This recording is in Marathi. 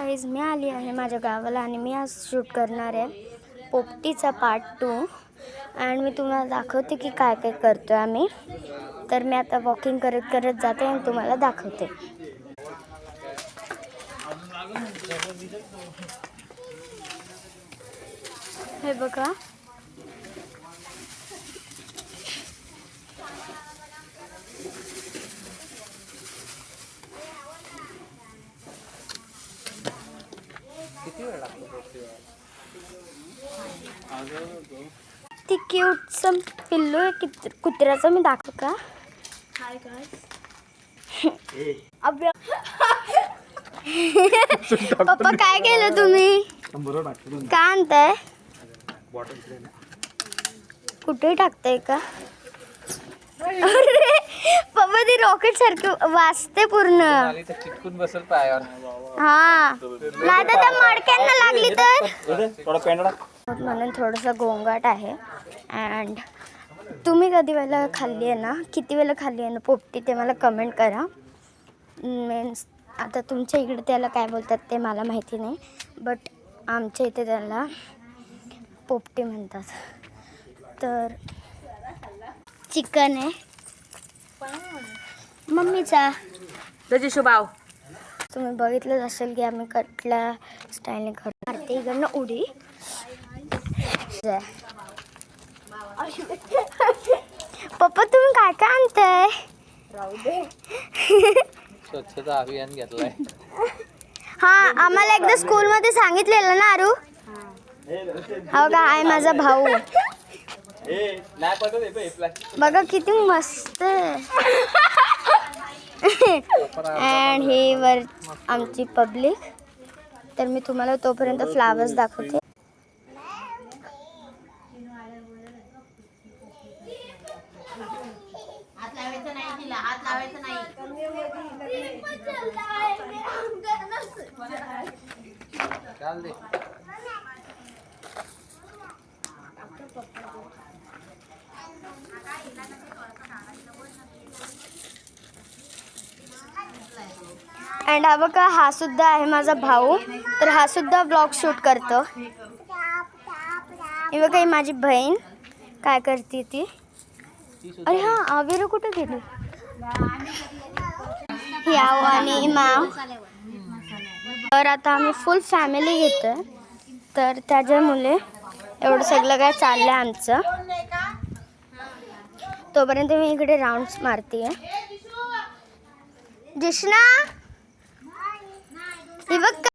गाईज, मी आली आहे माझ्या गावाला आणि मी आज शूट करणार आहे पोपटीचा पार्ट 2 आणि मी तुम्हाला दाखवते की काय काय करतो आम्ही. तर मी आता वॉकिंग करत करत जाते आणि तुम्हाला दाखवते. हे बघा, ती क्यूटसं पिल्लू आहे कुत्र्याचं. मी दाखवू का? Hi guys. पप्पा काय केलं तुम्ही? का आणताय? कुठे टाकताय का? अरे पप्पा, ती रॉकेट सारखी वाजते पूर्ण. चिटकून बसेल पायावर. हा, नाही तर त्या मडक्यांना लागली तर. म्हणून थोडंसं गोंगाट आहे. अँड तुम्ही कधी वेळेला खाल्ली आहे ना, किती वेळेला खाल्ली आहे ना पोपटी, ते मला कमेंट करा. मीन्स आता तुमच्या इकडे त्याला काय बोलतात ते मला माहिती नाही, बट आमच्या इथे त्याला पोपटी म्हणतात. तर चिकन आहे मम्मीचा. शुभाव तुम्ही बघितलंच असेल की आम्ही कटल्या स्टाईलने करतो. इकडनं उडी. पप्पा, तुम्ही काय काय आणताय? स्वच्छता अभियान घेतलाय. हा, आम्हाला एकदा स्कूलमध्ये सांगितलेलं ना आरू. हा का, आहे माझा भाऊ. बघा किती मस्त आहे. अँड हे वर आमची पब्लिक. तर मी तुम्हाला तोपर्यंत फ्लावर्स दाखवते. अँड हा बघा, हा सुद्धा आहे माझा भाऊ. तर हा सुद्धा ब्लॉग शूट करतो. हे बघा, ही माझी बहीण काय करते ती. अरे हा, आविरा कुठे गेली? याव आणि माव. तर आता आम्ही फुल फॅमिली घेतोय. तर त्याच्यामुळे एवढं सगळं काय चाललंय आमचं. तोपर्यंत मी इकडे राऊंड्स मारते. जिष्णा, हे बघ